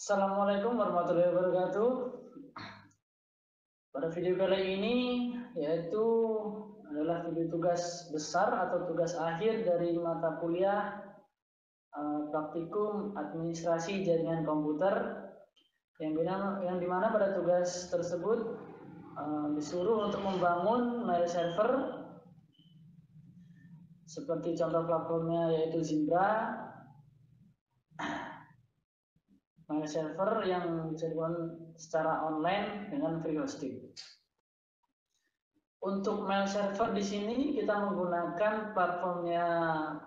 Assalamualaikum warahmatullahi wabarakatuh. Pada video kali ini yaitu adalah video tugas besar atau tugas akhir dari mata kuliah praktikum administrasi jaringan komputer yang dimana pada tugas tersebut disuruh untuk membangun mail server seperti contoh platformnya yaitu Zimbra, mail server yang bisa dibangun secara online dengan free hosting. Untuk mail server di sini kita menggunakan platformnya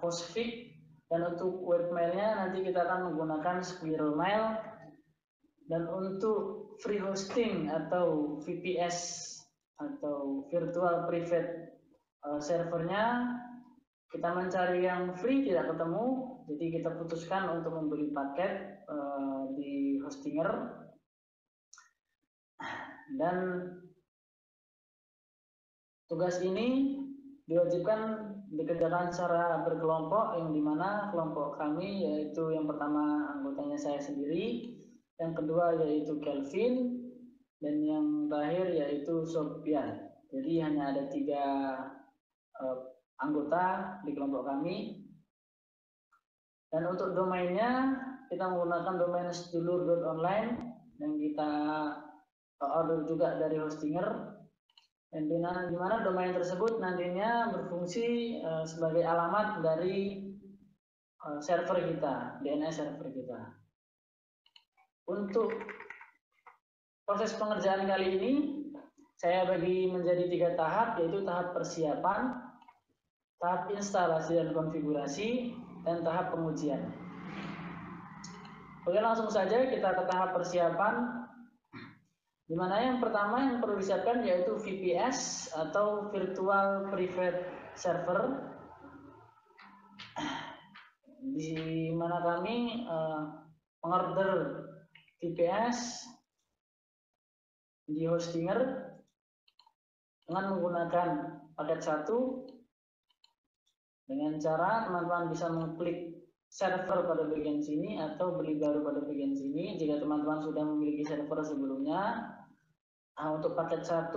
Postfix, dan untuk webmailnya nanti kita akan menggunakan Squirrel Mail. Dan untuk free hosting atau VPS atau virtual private servernya kita mencari yang free tidak ketemu, jadi kita putuskan untuk membeli paket di Hostinger. Dan tugas ini diwajibkan dikerjakan secara berkelompok, yang dimana kelompok kami yaitu yang pertama anggotanya saya sendiri, yang kedua yaitu Kelvin, dan yang terakhir yaitu Sofian. Jadi hanya ada 3 anggota di kelompok kami. Dan untuk domainnya kita menggunakan domain sedulur.online yang kita order juga dari Hostinger, dan di mana domain tersebut nantinya berfungsi sebagai alamat dari server kita, DNS server kita. Untuk proses pengerjaan kali ini saya bagi menjadi 3 tahap, yaitu tahap persiapan, tahap instalasi dan konfigurasi, dan tahap pengujian. Oke, langsung saja kita ke tahap persiapan, di mana yang pertama yang perlu disiapkan yaitu VPS atau Virtual Private Server, di mana kami mengorder VPS di Hostinger dengan menggunakan paket 1 dengan cara teman-teman bisa mengklik server pada bagian sini atau beli baru pada bagian sini jika teman-teman sudah memiliki server sebelumnya. Untuk paket 1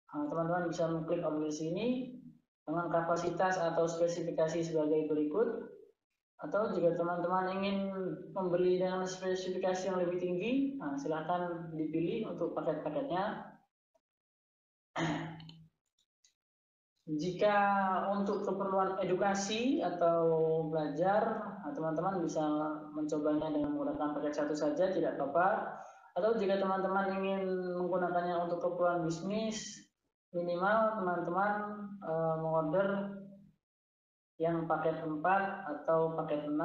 teman-teman bisa mengklik order sini dengan kapasitas atau spesifikasi sebagai berikut, atau jika teman-teman ingin membeli dengan spesifikasi yang lebih tinggi, silahkan dipilih untuk paket-paketnya. Jika untuk keperluan edukasi atau belajar, teman-teman bisa mencobanya dengan menggunakan paket 1 saja, tidak apa-apa. Atau jika teman-teman ingin menggunakannya untuk keperluan bisnis, minimal teman-teman mengorder yang paket 4 atau paket 6,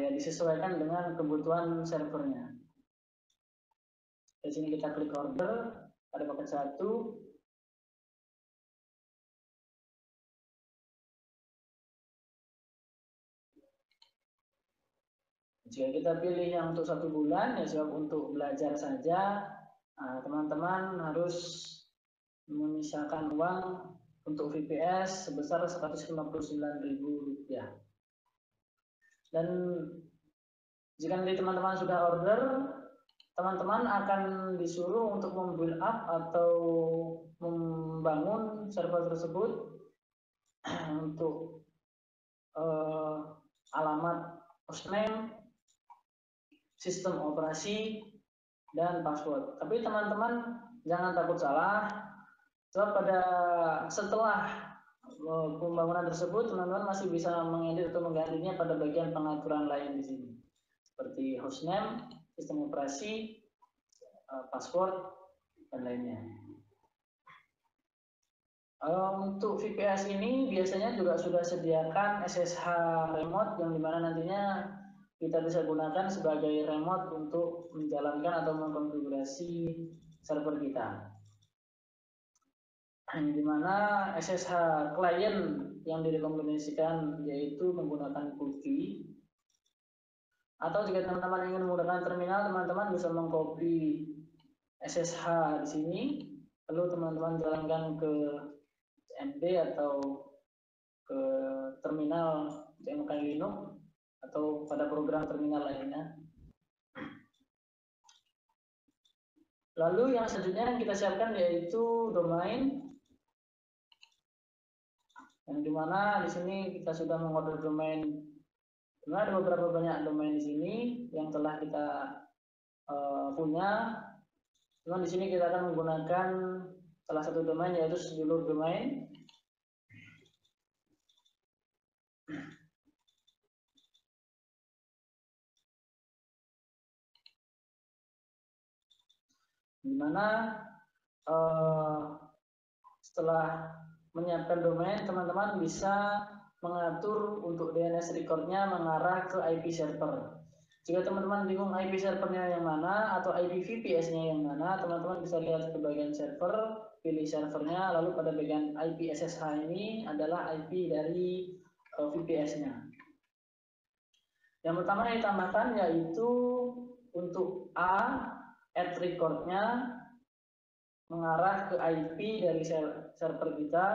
ya disesuaikan dengan kebutuhan servernya. Di sini kita klik order pada paket 1. Jika kita pilih yang untuk 1 bulan, ya sebab untuk belajar saja, teman-teman harus menyisakan uang untuk VPS sebesar Rp159.000. Dan jika nanti teman-teman sudah order, teman-teman akan disuruh untuk membuild up atau membangun server tersebut untuk alamat hostname, sistem operasi, dan password. Tapi teman-teman jangan takut salah, sebab setelah pembangunan tersebut teman-teman masih bisa mengedit atau menggantinya pada bagian pengaturan lain di sini, seperti hostname, sistem operasi, password, dan lainnya. Untuk VPS ini biasanya juga sudah sediakan SSH remote, yang dimana nantinya kita bisa gunakan sebagai remote untuk menjalankan atau mengkonfigurasi server kita. Dimana SSH klien yang direkomendasikan yaitu menggunakan cookie, atau jika teman-teman ingin menggunakan terminal, teman-teman bisa mengcopy SSH di sini, lalu teman-teman jalankan ke CMD atau ke terminal CMK Linux, atau pada program terminal lainnya. Lalu yang selanjutnya yang kita siapkan yaitu domain, yang dimana di sini kita sudah mengorder domain. Ada beberapa banyak domain di sini yang telah kita punya. Cuman di sini kita akan menggunakan salah satu domain yaitu sedulur domain. Dimana setelah menyiapkan domain, teman-teman bisa mengatur untuk DNS recordnya mengarah ke IP server. Jika teman-teman bingung IP servernya yang mana atau IP VPS-nya yang mana, teman-teman bisa lihat ke bagian server, pilih servernya, lalu pada bagian IP SSH ini adalah IP dari VPS-nya. Yang pertama yang ditambahkan yaitu untuk A, add record-nya mengarah ke IP dari server kita.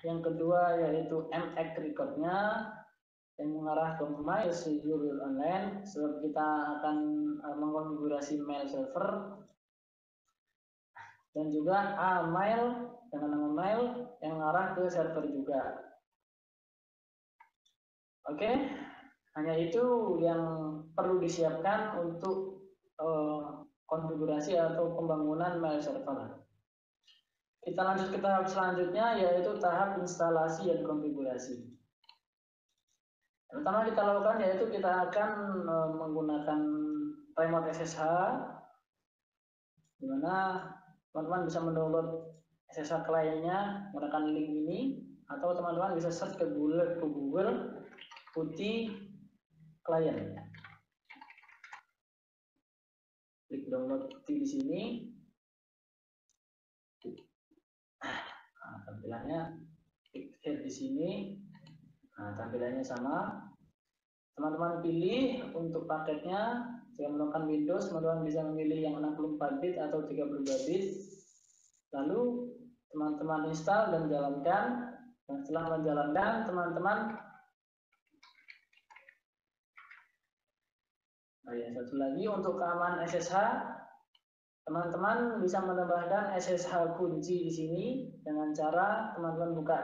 Yang kedua yaitu MX record-nya yang mengarah ke mail schedule online, sebab kita akan mengkonfigurasi mail server. Dan juga A mail dengan nama mail yang mengarah ke server juga. Oke, hanya itu yang perlu disiapkan untuk konfigurasi atau pembangunan mail server. Kita lanjut ke tahap selanjutnya yaitu tahap instalasi dan konfigurasi. Yang pertama kita lakukan yaitu kita akan menggunakan remote SSH, di mana teman-teman bisa mendownload SSH kliennya menggunakan link ini, atau teman-teman bisa search ke Google putih klien. Klik download putih di sini. Nah, tampilannya klik here di sini. Nah, tampilannya sama. Teman-teman pilih untuk paketnya. Jika menggunakan Windows, teman-teman bisa memilih yang 64 bit atau 32 bit. Lalu teman-teman install dan jalankan. Dan setelah menjalankan, teman-teman satu lagi untuk keamanan SSH, teman-teman bisa menambahkan SSH kunci di sini dengan cara teman-teman buka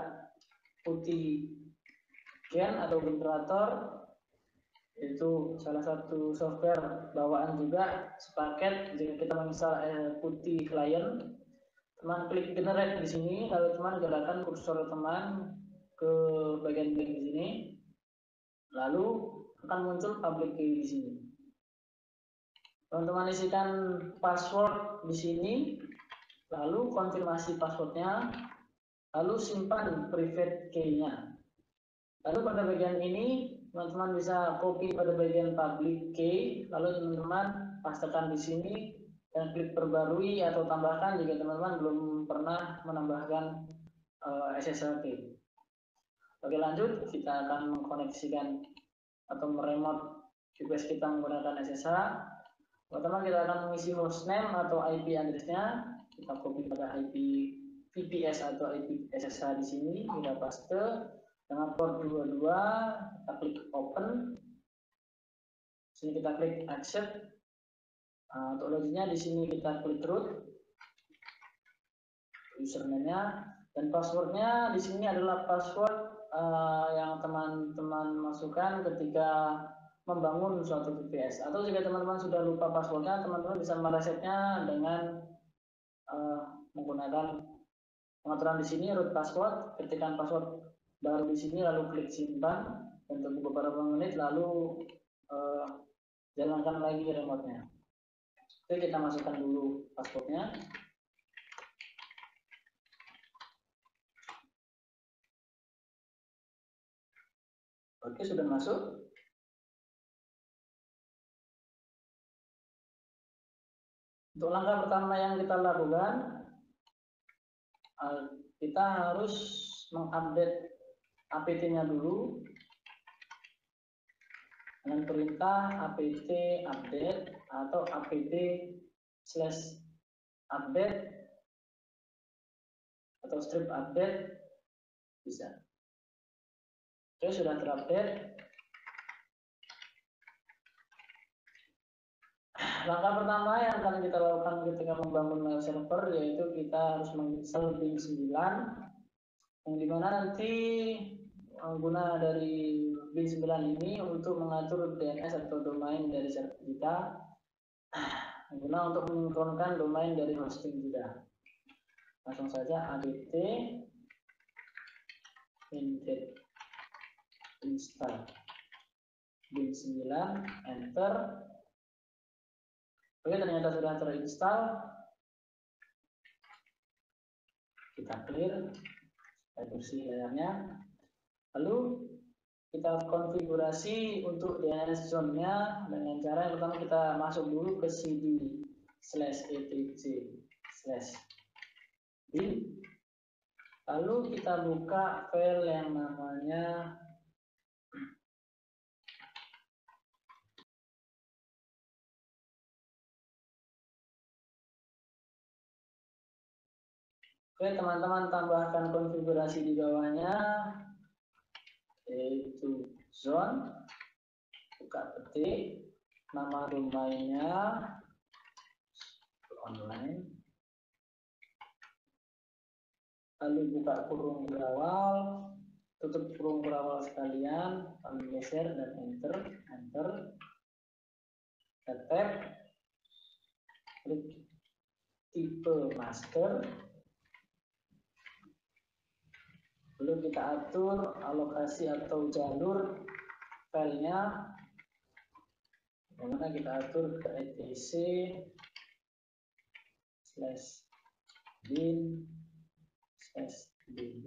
putih Gen atau generator, itu salah satu software bawaan juga sepaket. Jika kita menginstal putih client, teman klik generate di sini, lalu teman gerakkan kursor teman ke bagian klik di sini, lalu akan muncul public key di sini. Teman-teman isikan password di sini, lalu konfirmasi passwordnya, lalu simpan private key-nya. Lalu pada bagian ini teman-teman bisa copy pada bagian public key, lalu teman-teman pastekan di sini dan klik perbarui atau tambahkan jika teman-teman belum pernah menambahkan SSH key. Oke, lanjut kita akan mengkoneksikan atau meremote device kita menggunakan SSH. Pertama kita akan mengisi hostname atau IP address-nya. Kita copy pada IP VPS atau IP SSH di sini, kita paste dengan port 22, kita klik open. Sini kita klik accept. Nah, untuk loginnya di sini kita klik root. Username-nya dan passwordnya di sini adalah password yang teman-teman masukkan ketika membangun suatu VPS, atau jika teman-teman sudah lupa passwordnya, teman-teman bisa meresetnya dengan menggunakan pengaturan di sini root password. Ketikkan password baru di sini, lalu klik simpan dan tunggu beberapa menit, lalu jalankan lagi remote-nya. Oke, kita masukkan dulu passwordnya. Oke, sudah masuk. Untuk langkah pertama yang kita lakukan, kita harus mengupdate apt-nya dulu dengan perintah apt update atau apt/update atau strip update bisa. Oke, sudah terupdate. Langkah pertama yang akan kita lakukan ketika membangun mail server yaitu kita harus menginstal Bin 9, yang dimana nanti guna dari Bin 9 ini untuk mengatur DNS atau domain dari server kita, guna untuk menurunkan domain dari hosting kita. Langsung saja apt install Bin 9, enter. Oke, ternyata sudah terinstall. Kita clear, kita bersih layarnya. Lalu kita konfigurasi untuk DNS zone-nya dengan cara yang pertama kita masuk dulu ke cd/etc/bin. Lalu kita buka file yang namanya Oke, teman-teman tambahkan konfigurasi di bawahnya, yaitu zone, buka petik, nama domainnya online, lalu buka kurung berawal, tutup kurung berawal sekalian, lalu geser dan enter, kita tab, klik tipe master. Lalu kita atur alokasi atau jalur filenya, dimana kita atur ke etc/bin/db.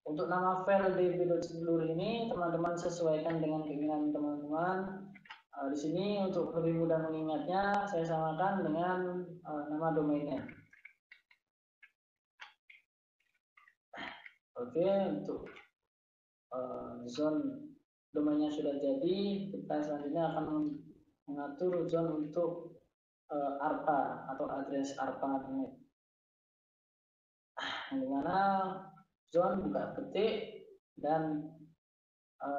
Untuk nama file db.seluruh ini teman-teman sesuaikan dengan keinginan teman-teman. Di sini untuk lebih mudah mengingatnya saya samakan dengan nama domainnya. Oke, untuk zone domainnya sudah jadi, kita selanjutnya akan mengatur zone untuk ARPA atau address ARPANET. Yang dimana zone buka petik dan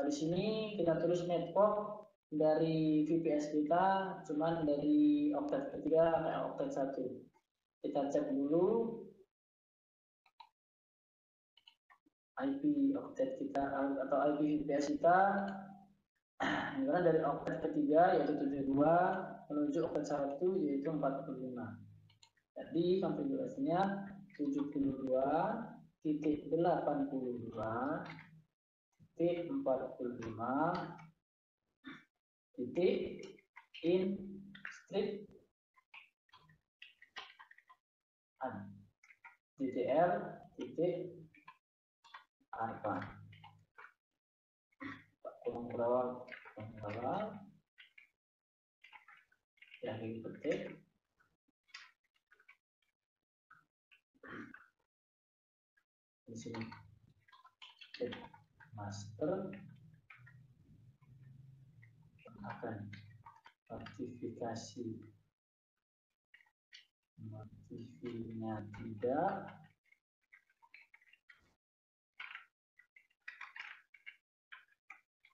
di sini kita tulis network dari VPS kita cuman dari oktet ketiga sampai oktet 1. Kita cek dulu IP oktet kita atau IP VPS kita, dimana dari oktet ketiga yaitu 72 menuju oktet 1 yaitu 45. Jadi konfigurasinya 72.82.45.in strip DTR ARPA. Kurung berawal yang dipetik. Di sini master akan notifikasinya tidak,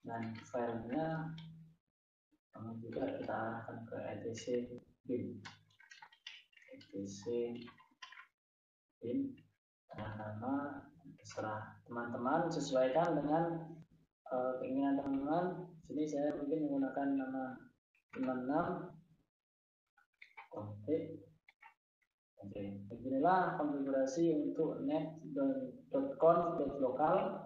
dan filenya juga kita arahkan ke etc bin nama terserah teman-teman, sesuaikan dengan keinginan teman-teman. Sini saya mungkin menggunakan nama 56. Oke, beginilah konfigurasi untuk net.conf.local.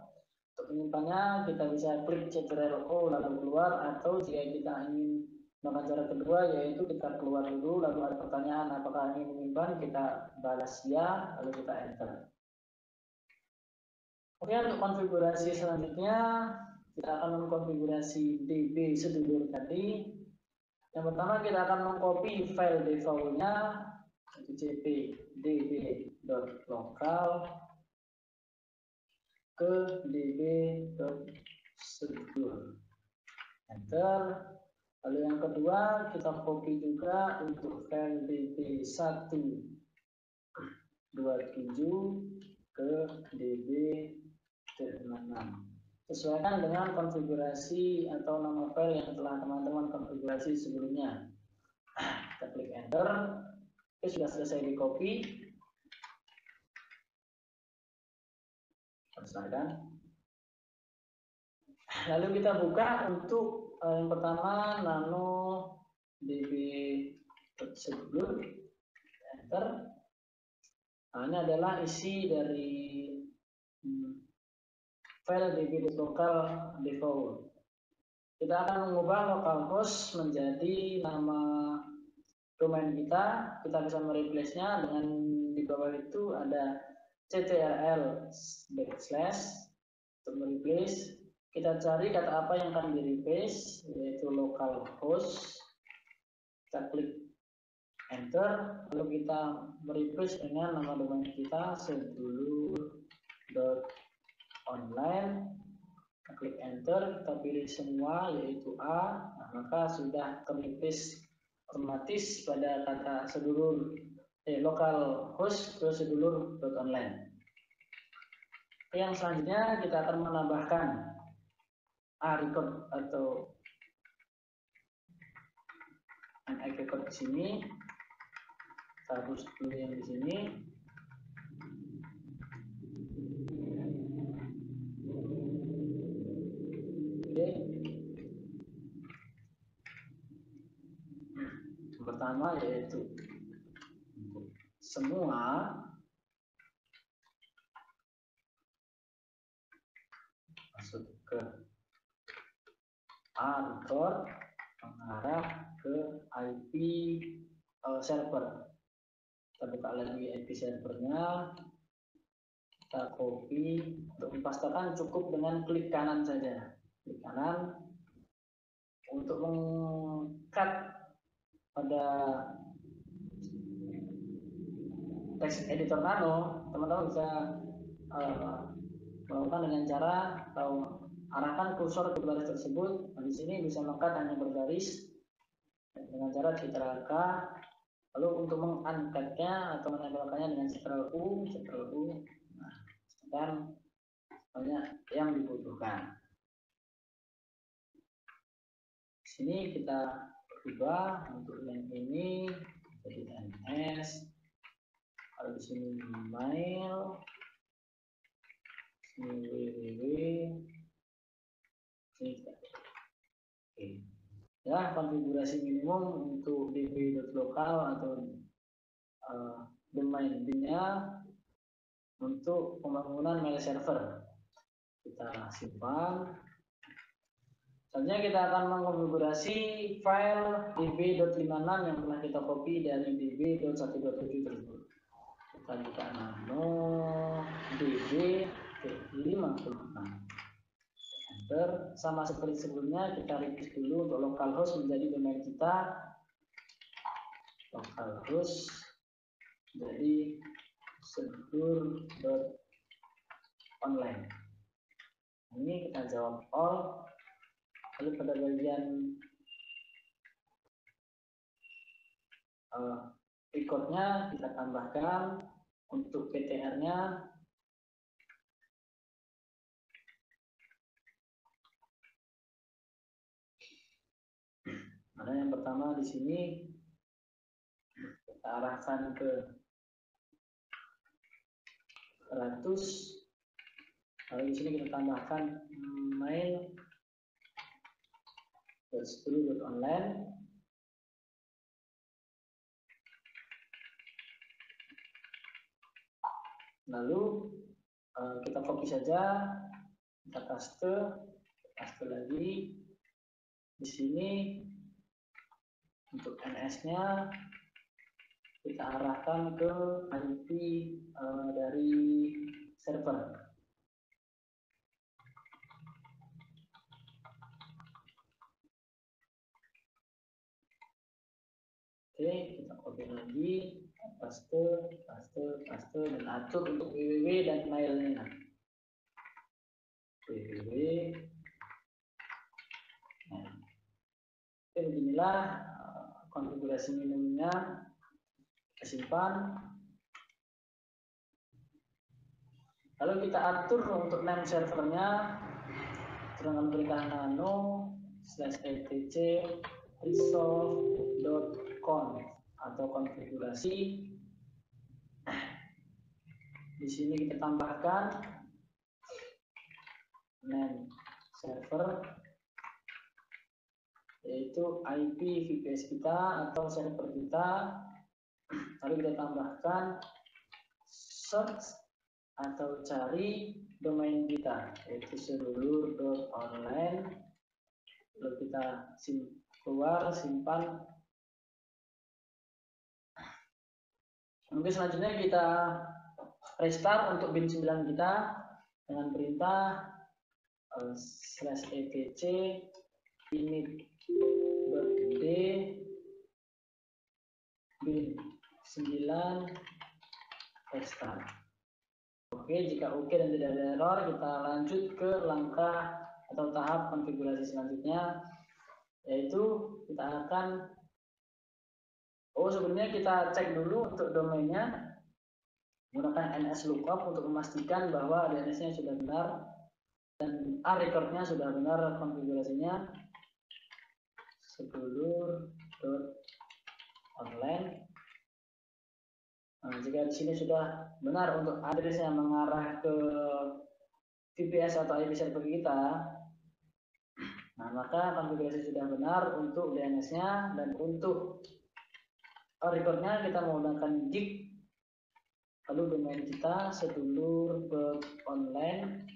Untuk menyimpannya kita bisa klik Ctrl+O lalu keluar, atau jika kita ingin melakukan cara kedua yaitu kita keluar dulu lalu ada pertanyaan apakah ingin menyimpan, kita balas ya lalu kita enter. Oke, untuk konfigurasi selanjutnya kita akan mengkonfigurasi DB sedulur tadi. Yang pertama kita akan mengcopy file defaultnya yaitu cp db.local ke db.sedulur, enter. Lalu yang kedua kita copy juga untuk file db127 ke db.6. sesuaikan dengan konfigurasi atau nama file yang telah teman-teman konfigurasi sebelumnya. Kita klik enter. Oke, sudah selesai di copy. Selesaikan. Lalu kita buka untuk yang pertama nano db tersebut. Enter. Nah, ini adalah isi dari file db.local default. Kita akan mengubah localhost menjadi nama domain kita. Kita bisa mereplace-nya dengan di bawah itu ada ctrl backslash untuk mereplace. Kita cari kata apa yang akan di replace, yaitu localhost. Kita klik enter, lalu kita mereplace dengan nama domain kita sedulur.online. Kita klik enter, kita pilih semua yaitu A. Nah, maka sudah terreplace otomatis pada kata sedulur localhost ke sedulur.online. Yang selanjutnya kita akan menambahkan A record atau NX record di sini. Kita hapus dulu yang di sini. Oke. Yang pertama yaitu semua masuk ke A record mengarah ke IP server. Kita buka lagi IP servernya, kita copy. Untuk dipastikan cukup dengan klik kanan saja, klik kanan. Untuk meng-cut pada text editor Nano, teman-teman bisa melakukan dengan cara atau arahkan kursor ke baris tersebut. Nah, di sini bisa meng-cut hanya berbaris dengan cara Ctrl K. Lalu untuk mengangkatnya atau menempelkannya dengan Ctrl U, nah, dan banyak yang dibutuhkan. Di sini kita ubah untuk yang ini jadi ns. Kalau di sini mail, sini www, sini oke. Ya, konfigurasi minimum untuk db.local atau domain-nya untuk pembangunan mail server. Kita simpan. Selanjutnya kita akan mengkonfigurasi file db.56 yang telah kita copy dari db.127 tersebut. Kita buka nano db.56. Enter. Sama seperti sebelumnya, kita replace dulu untuk localhost menjadi domain kita. Localhost jadi sedulur.online. Ini kita jawab all. Lalu pada bagian recordnya kita tambahkan untuk PTR-nya mana yang pertama di sini kita arahkan ke 100. Lalu di sini kita tambahkan mail sedulur.online. Lalu kita copy saja, kita paste lagi. Di sini untuk NS-nya kita arahkan ke IP dari server. Oke, kita copy lagi, paste, dan atur untuk www dan mailnya. www. Nah, oke, beginilah konfigurasi minimumnya. Kita simpan. Lalu kita atur untuk name servernya. dengan perintah nano /etc resolve.conf atau konfigurasi. Di sini kita tambahkan name server, yaitu IP VPS kita atau server kita. Lalu kita tambahkan search atau cari domain kita, yaitu sedulur.online. Lalu kita keluar, simpan. Mungkin selanjutnya kita restart untuk bin 9 kita dengan perintah /etc init.d bin 9 restart. Oke, jika oke dan tidak ada error, kita lanjut ke langkah atau tahap konfigurasi selanjutnya, yaitu kita akan sebelumnya kita cek dulu untuk domainnya menggunakan nslookup untuk memastikan bahwa DNS-nya sudah benar dan record-nya sudah benar konfigurasinya sedulur.online. Nah, jika di sini sudah benar untuk address yang mengarah ke VPS atau IP server kita, nah maka konfigurasi sudah benar untuk DNS-nya, dan untuk record-nya kita menggunakan gig. Lalu domain kita sedulur.online.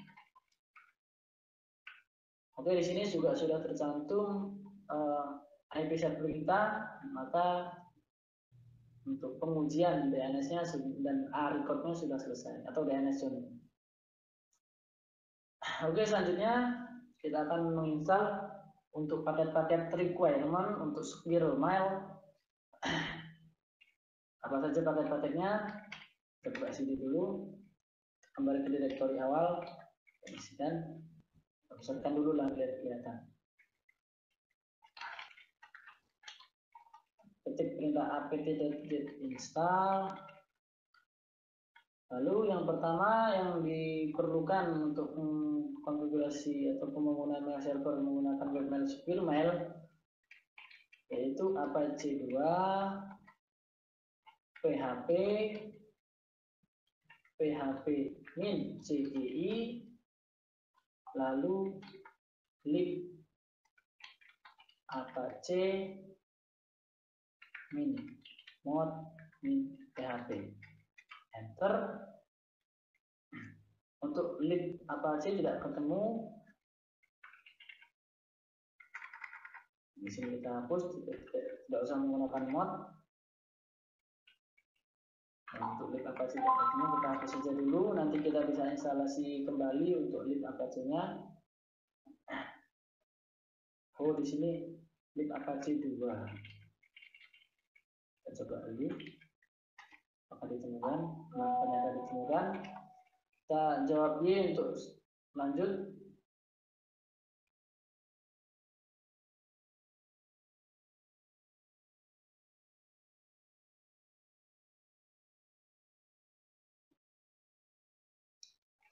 Oke, di sini juga sudah tercantum IP server kita, maka untuk pengujian DNS-nya dan record-nya sudah selesai atau DNS zone. Oke, selanjutnya kita akan menginstal untuk paket-paket requirement untuk squirrel mail. Apa saja paket-paketnya? Kita buka CD dulu, kembali ke direktori awal, dan besarkan dulu lah biar kelihatan. Ketik perintah apt-get install. Lalu yang pertama yang diperlukan untuk konfigurasi atau pembangunan mail server menggunakan webmail squirrel mail, yaitu apache 2 php min cgi, lalu lib apache min mod min php. Enter. Untuk lib apache tidak ketemu, di sini kita hapus, tidak usah menggunakan mod. Untuk lib apache tidak ketemu, kita hapus saja dulu, nanti kita bisa instalasi kembali untuk lib apache-nya. Oh, di sini lib apache 2. Kita coba dulu apakah ditemukan. Nah, ternyata ditemukan. Kita jawab Y untuk lanjut.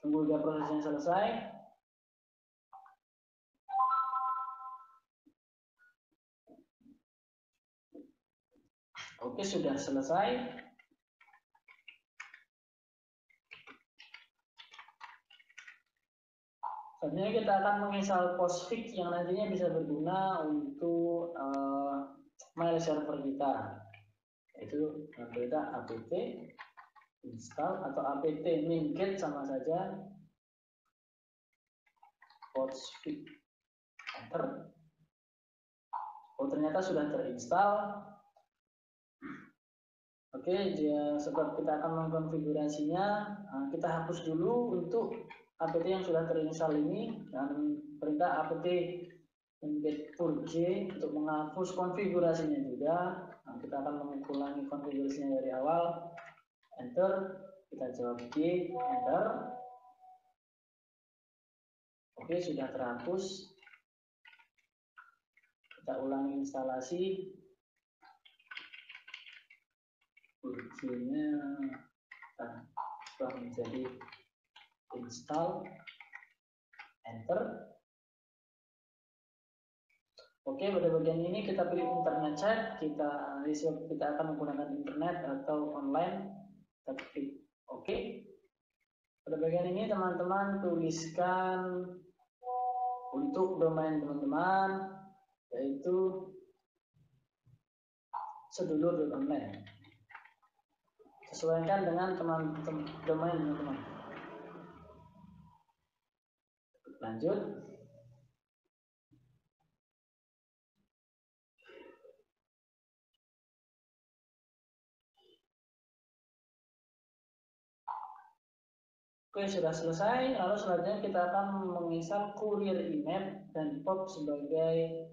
Tunggu hingga prosesnya selesai. Oke, sudah selesai. Selanjutnya kita akan menginstal postfix yang nantinya bisa berguna untuk mail server kita, yaitu perintah apt install atau apt min-get sama saja, postfix. Enter. Oh, ternyata sudah terinstall. Oke, sebab kita akan mengkonfigurasinya, kita hapus dulu untuk apt yang sudah terinstall ini, dan perintah apt min-get purge untuk menghapus konfigurasinya juga. Nah, kita akan mengulangi konfigurasinya dari awal. Enter. Kita jawab G. Enter. Oke, sudah terhapus. Kita ulangi instalasi. Purge-nya sudah menjadi install. Enter. Oke, pada bagian ini kita pilih internet chat, kita akan menggunakan internet atau online, kita klik oke. Pada bagian ini teman-teman tuliskan untuk domain teman-teman yaitu sedulur.online. Sesuaikan dengan domain teman-teman. Lanjut. Oke, sudah selesai. Lalu selanjutnya kita akan menginstal Courier IMAP dan POP sebagai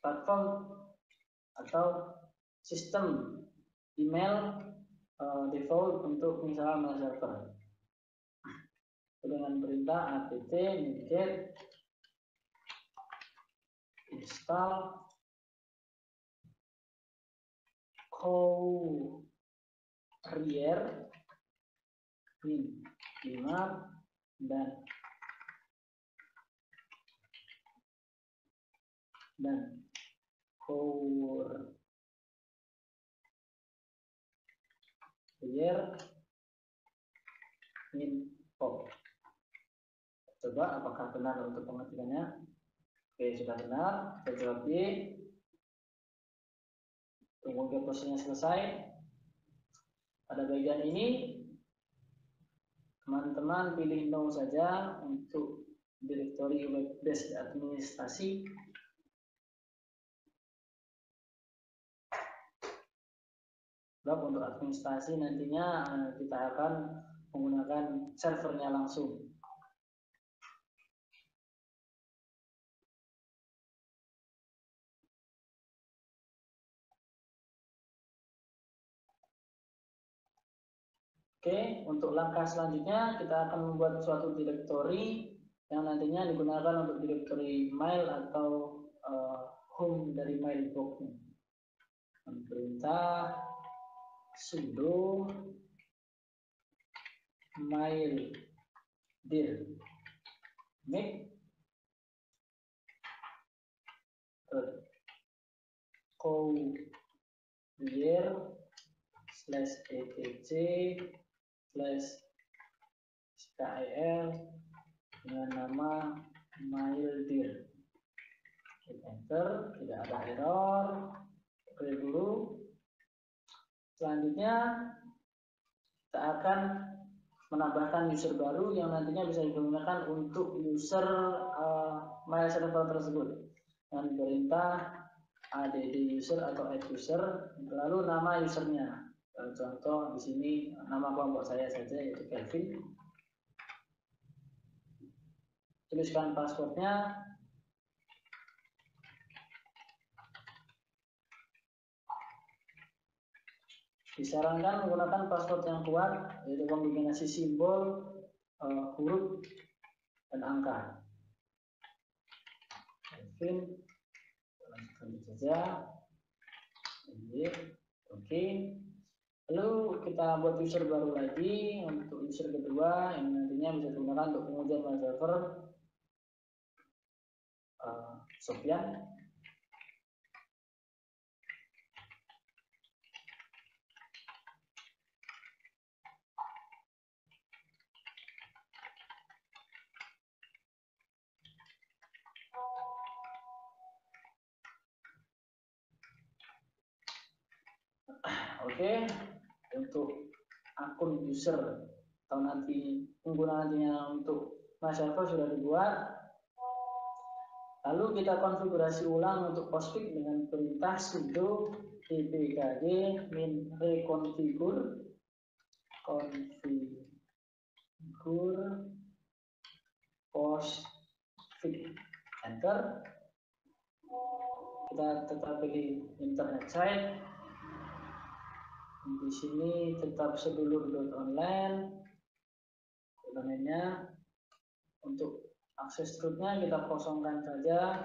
platform atau sistem email default untuk misalnya mail server. Dengan perintah apt get install Courier IMAP dan Courier info. Coba apakah benar untuk pengertiannya? Oke, sudah benar. Kita jawab B. Tunggu hingga prosesnya selesai. Pada bagian ini teman-teman pilih no saja untuk direktori web desk administrasi. Sebab untuk administrasi nantinya kita akan menggunakan servernya langsung. Oke, untuk langkah selanjutnya kita akan membuat suatu direktori yang nantinya digunakan untuk direktori mail atau home dari mailbox. Perintah sudo mail dir make courier /etc/kil dengan nama maildir. Enter, tidak ada error. Oke dulu. Selanjutnya kita akan menambahkan user baru yang nantinya bisa digunakan untuk user mail server tersebut dengan perintah add user atau add user, lalu nama usernya. Contoh di sini nama kelompok saya saja yaitu Kelvin. Tuliskan passwordnya. Disarankan menggunakan password yang kuat, yaitu kombinasi simbol, huruf, dan angka. Kelvin, lanjutkan saja. Oke. Lalu kita buat user baru lagi untuk user kedua yang nantinya bisa digunakan untuk pengujian mail server. Sofyan. Oke, untuk akun user atau nanti pengguna nantinya untuk mail server sudah dibuat. Lalu kita konfigurasi ulang untuk postfix dengan perintah sudo dpkg min reconfigure postfix. Enter. Kita tetap pilih internet site. Di sini tetap sedulur.online. Domainnya. Untuk akses rootnya kita kosongkan saja.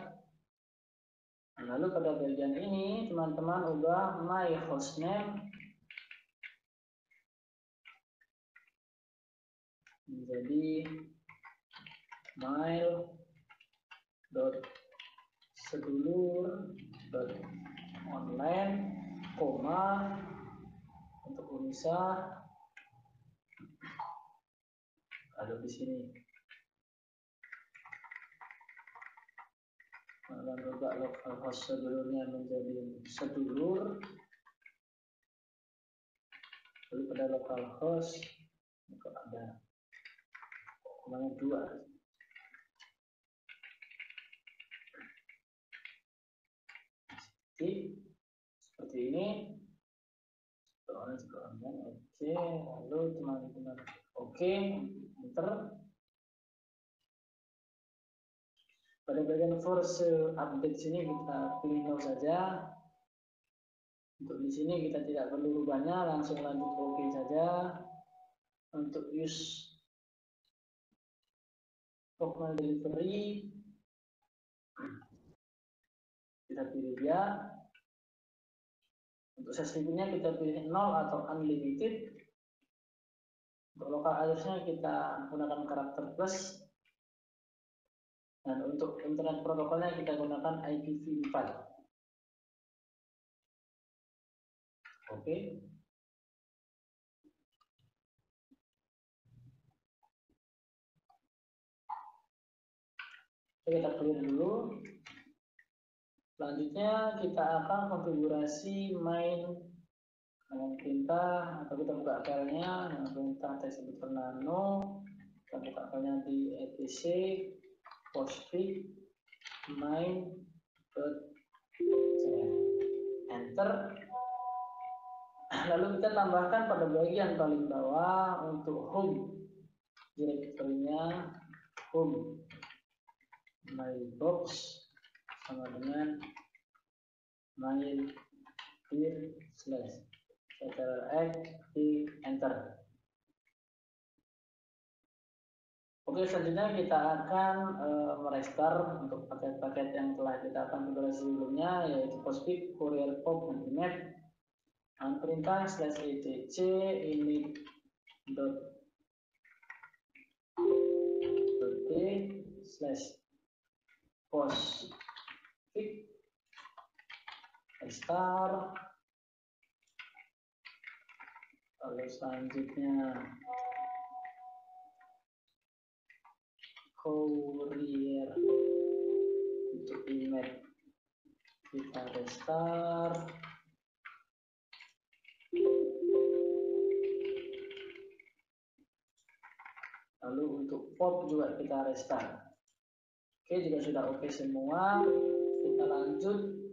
Lalu pada bagian ini teman-teman ubah my hostname menjadi mail dot sedulur dot online koma untuk Unisa. Lalu di sini akan berubah localhost sedulurnya menjadi sedulur. Lalu pada localhost itu ada komanya 2. Jadi seperti ini. Oke, lalu teman-teman oke, enter. Pada bagian force update sini kita pilih no saja. Untuk di sini kita tidak perlu rubahnya, langsung lanjut oke saja. Untuk use formal delivery kita pilih ya. Untuk sesungguhnya kita pilih 0 atau unlimited. Untuk local address-nya kita gunakan karakter plus. Dan untuk internet protokolnya kita gunakan IPv4. Oke. Kita clear dulu. Selanjutnya kita akan konfigurasi main dengan perintah, atau kita buka filenya dengan perintah text editor nano. Kita buka filenya di etc postfix main.cn, enter. Lalu kita tambahkan pada bagian paling bawah untuk home direktorinya home mailbox sama dengan mail dir slash Ctrl+X di enter. Oke, selanjutnya kita akan merestart untuk paket-paket yang telah kita konfigurasi sebelumnya, yaitu postfix, courier pop, dan image. Dengan perintah /etc init dot postfix restart. Lalu selanjutnya courier untuk image kita restart. Lalu untuk pop juga kita restart. Oke, jika sudah oke semua, kita lanjut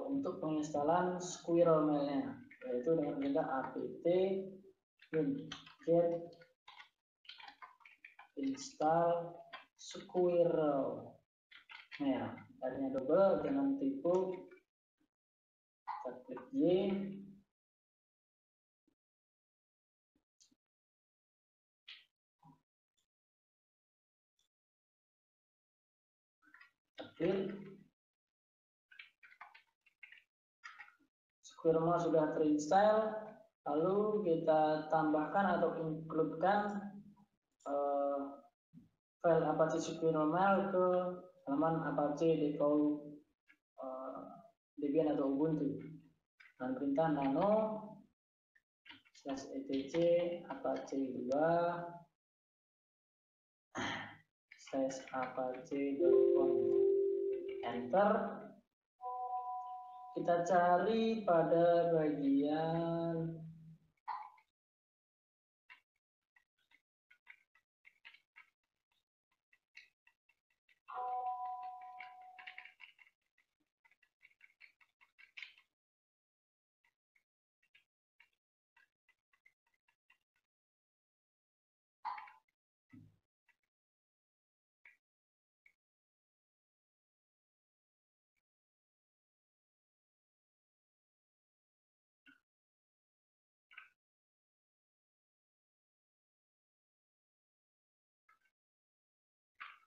untuk penginstalan Squirrel Mail-nya, yaitu dengan perintah apt get install Squirrel Mail. Artinya double, jangan tipu. Kita klik Y. Squirrel sudah terinstall, lalu kita tambahkan atau includekan file Apache Squirrel Mail ke halaman Apache default Debian atau Ubuntu. Dan perintah nano /etc apache 2 /apache.conf, enter. Kita cari pada bagian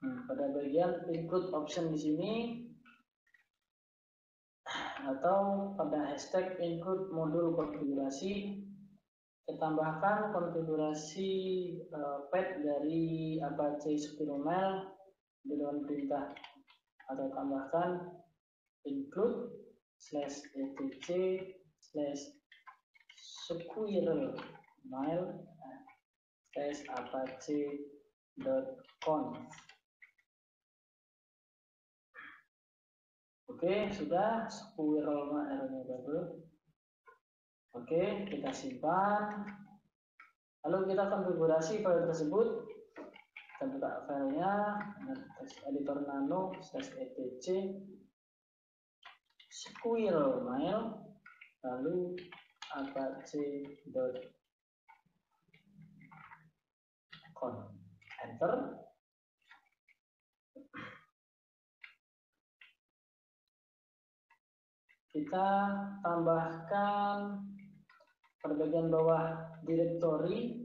pada bagian include option di sini, atau pada hashtag include modul konfigurasi, kita tambahkan konfigurasi path dari Apache Squirrel Mail dengan perintah atau tambahkan include /etc /squirrel mail /apache.conf. Oke, sudah squirrel double. Oke, kita simpan. Lalu kita konfigurasi file tersebut. Kita buka filenya, text editor nano /etc squirrel mail, lalu apache.conf, enter. Kita tambahkan pada bagian bawah directory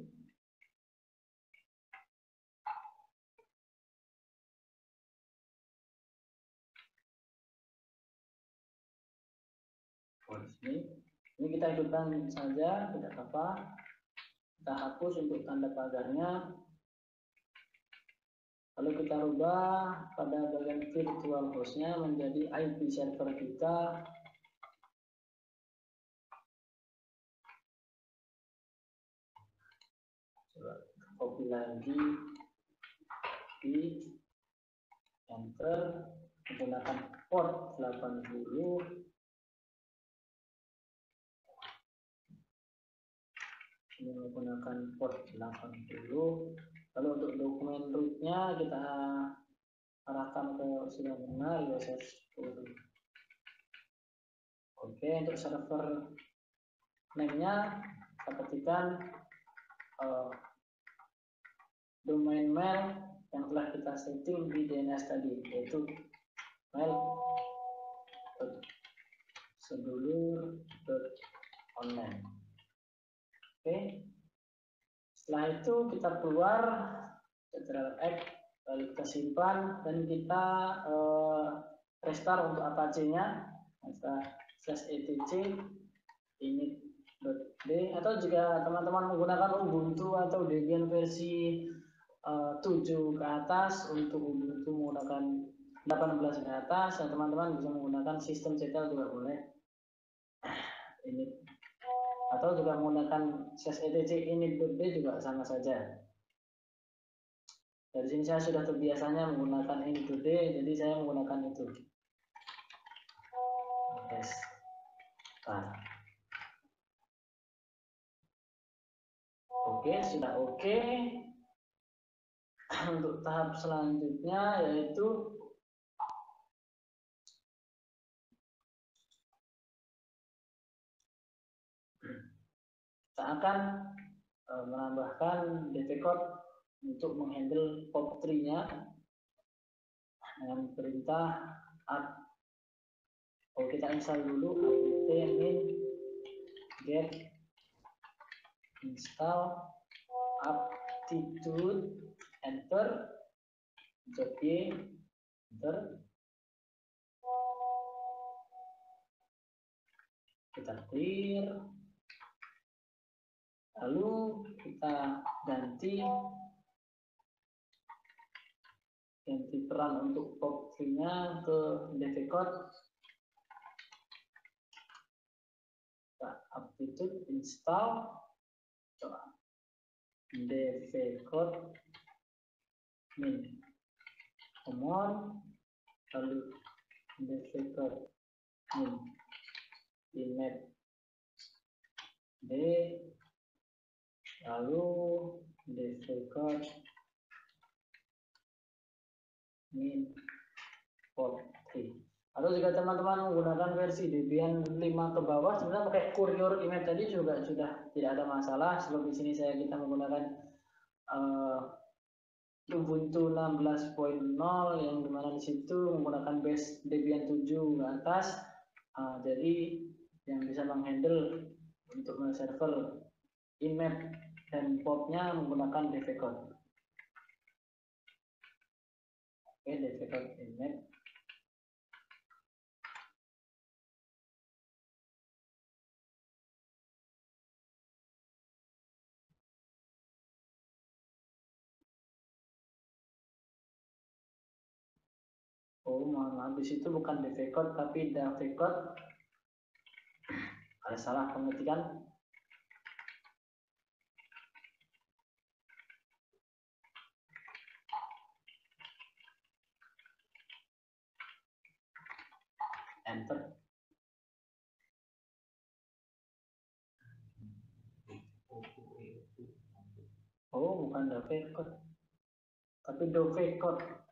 ini kita hidupkan saja, tidak apa-apa. Kita hapus untuk tanda pagarnya. Lalu kita rubah pada bagian virtual hostnya menjadi IP server kita. Coba copy lagi, di enter, menggunakan port 80. Ini menggunakan port 80. Lalu untuk dokumen rootnya kita arahkan ke sudah benar USS 10. Oke, untuk server name-nya kita ketikkan domain mail yang telah kita setting di DNS tadi, yaitu mail.sedulur.online. Oke, setelah itu kita keluar Ctrl+X, lalu kita simpan dan kita restart untuk Apache-nya, /etc init.d, atau jika teman-teman menggunakan Ubuntu atau Debian versi 7 ke atas, untuk Ubuntu menggunakan 18 ke atas, ya teman-teman bisa menggunakan sistem CTL juga boleh. Init, atau juga menggunakan /etc init.d juga sama saja. Dari sini saya sudah terbiasanya menggunakan init.d, jadi saya menggunakan itu. Yes. Oke, sudah oke. Untuk tahap selanjutnya yaitu kita akan menambahkan DP code untuk menghandle POP3-nya dengan perintah apt. Kalau kita install dulu apt min get install aptitude, enter, job Y, enter. Kita clear, lalu kita ganti peran untuk POP3-nya ke DV code. Kita aptitude install, coba DV code min common, lalu DV code min imap d, lalu DV code min port 3. Atau jika teman-teman menggunakan versi Debian 5 ke bawah, sebenarnya pakai courier image tadi juga sudah tidak ada masalah. Sebab di sini kita menggunakan Ubuntu 16.0 yang dimana di situ menggunakan base Debian 7 ke atas. Jadi yang bisa menghandle untuk server image dan pop-nya menggunakan DV code. Oke, DV code image. Oh, mohon maaf, di situ bukan DV code tapi DAV code. Ada salah pengetikan. Enter. Oh, bukan DAV code tapi DOV code.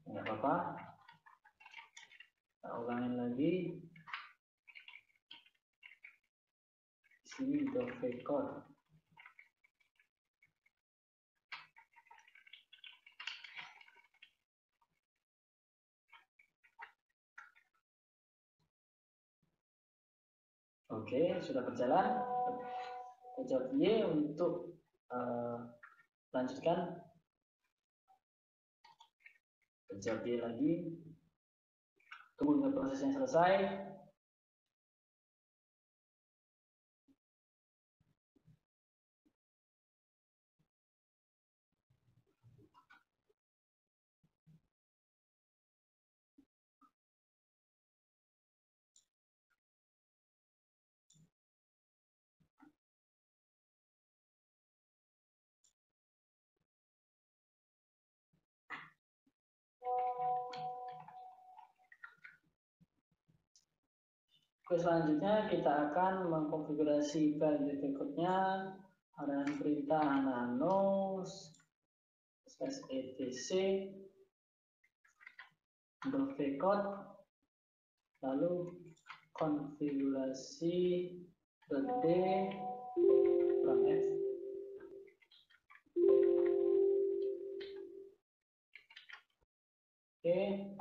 Nggak apa-apa. Kita ulangin lagi. Di sini DOV code. Oke, sudah berjalan. Jawab Y untuk lanjutkan. Jawab Y lagi. Tunggu hingga prosesnya selesai. Oke, selanjutnya kita akan mengkonfigurasi file berikutnya. Arahan perintah nano /etc .vcode, lalu konfigurasi .d kurang f. Oke,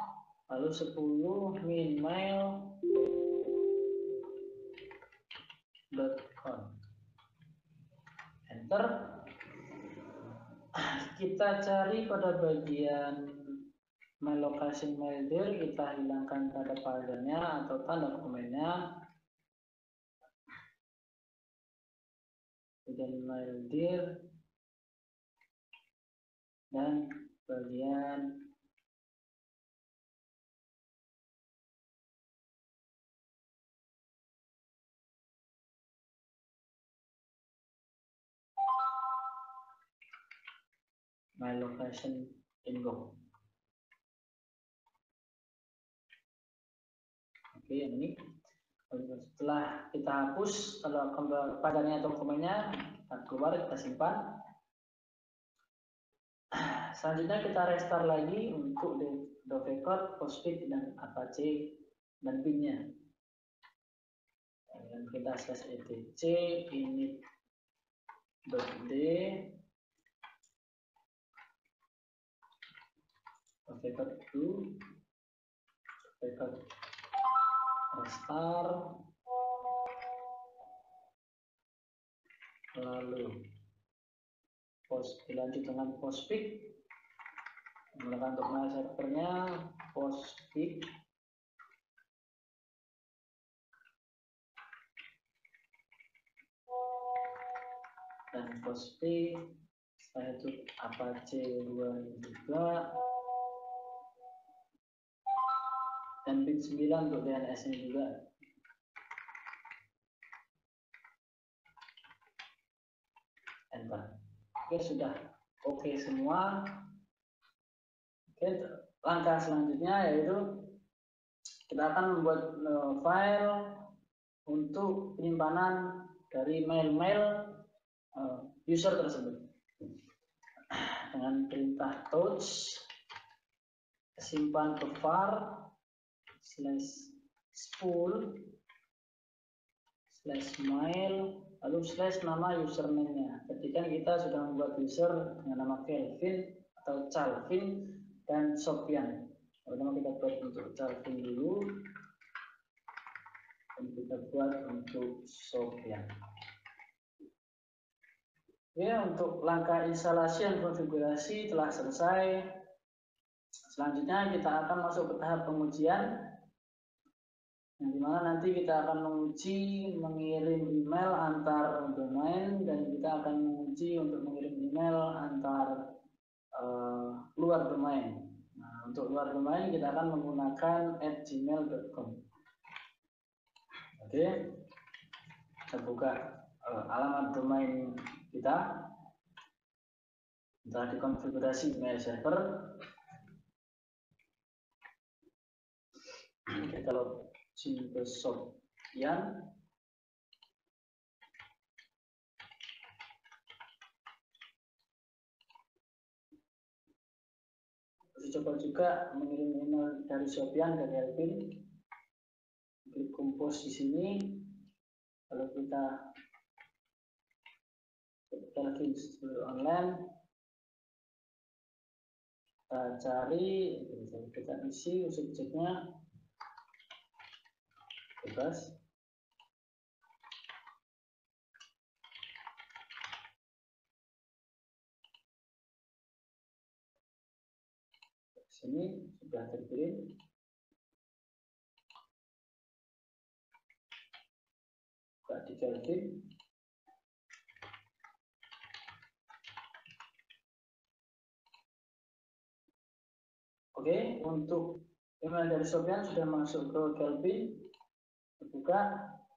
lalu 10 minmail.conf. Enter. Kita cari pada bagian my location maildir, kita hilangkan tanda foldernya atau tanda dokumennya. Bagian maildir dan bagian my location info. Oke, yang ini. Setelah kita hapus kalau foldernya atau dokumennya, kita keluar, kita simpan. Selanjutnya kita restart lagi untuk dovecode, postfix dan apache dan binnya. Dan kita /etc init.d dovecode to dovecode restart, lalu dilanjut dengan postfix menggunakan untuk my servernya postfix dan postfix. Setelah itu apache 2 juga dan bin 9 untuk DNS nya juga. Enter. Oke, sudah oke semua. Oke, langkah selanjutnya yaitu kita akan membuat file untuk penyimpanan dari mail-mail user tersebut dengan perintah touch simpan ke var /spool/mail lalu /nama username-nya. Ketika kita sudah membuat user dengan nama Kelvin atau Calvin dan Sofian. Pertama kita buat untuk Calvin dulu dan kita buat untuk Sofian. Ya, untuk langkah instalasi dan konfigurasi telah selesai. Selanjutnya kita akan masuk ke tahap pengujian, yang dimana nanti kita akan menguji mengirim email antar domain dan kita akan menguji untuk mengirim email antar luar domain. Nah, untuk luar domain kita akan menggunakan @gmail.com. Oke, kita buka alamat domain kita. Telah dikonfigurasi email server. Kita login ke Sopyan. Coba juga mengirim email dari Sopyan ke Kelvin. Klik compose di sini. Kalau kita Kelvin online, kita cari, kita isi subjeknya bebas. Sini sudah terkirim. Buka di Kelvin. Oke, untuk email dari Sopyan sudah masuk ke Kelvin. Buka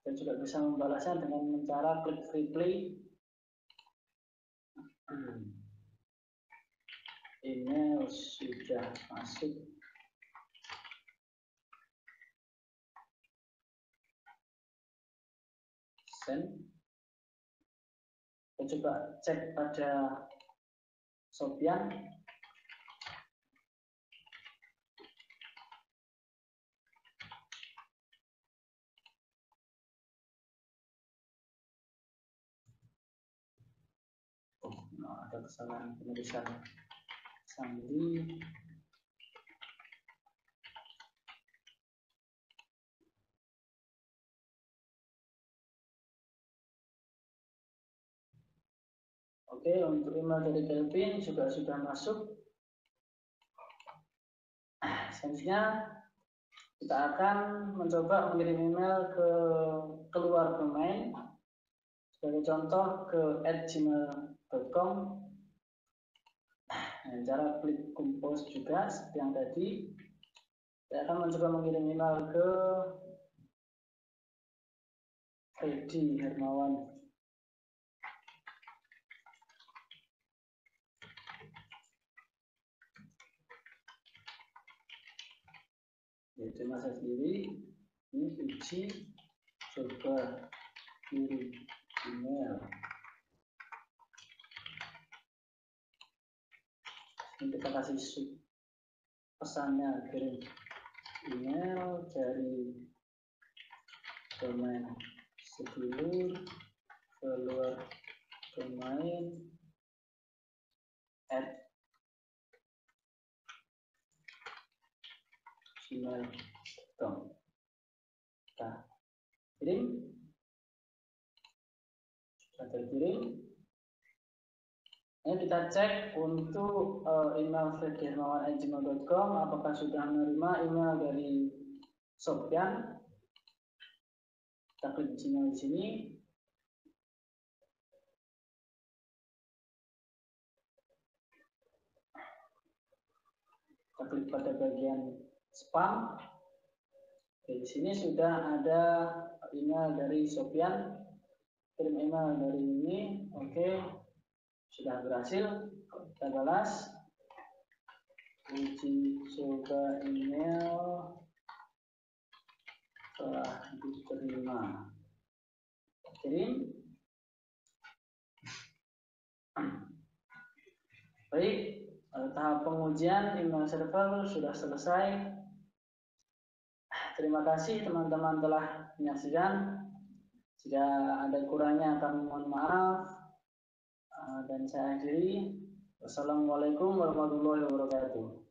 dan juga bisa membalasnya dengan cara klik reply. Email sudah masuk. Send. Kita coba cek pada Sopyan. Ada kesalahan penulisan sandi. Oke, untuk email dari Kelvin juga sudah masuk. Selanjutnya kita akan mencoba mengirim email ke keluar domain. Sebagai contoh ke @gmail.com. Nah, cara klik compose juga seperti yang tadi. Saya akan mencoba mengirim email ke Freddy Hermawan. Yaitu saya sendiri. Ini uji coba kirim email. Ini kita kasih pesannya, kirim email dari domain sedulur keluar domain @gmail.com. Kita kirim. Sudah terkirim. Ini kita cek untuk email freddyhermawan@gmail.com apakah sudah menerima email dari Sopyan. Kita klik Gmail di sini. Kita klik pada bagian spam. Di sini sudah ada email dari Sopyan. Kirim email dari ini. Oke, sudah berhasil. Kita balas. Uji coba email telah diterima. Kirim. Baik, tahap pengujian email server sudah selesai. Terima kasih teman-teman telah menyaksikan. Jika ada kurangnya kami mohon maaf. Dan saya akhiri. Wassalamualaikum warahmatullahi wabarakatuh.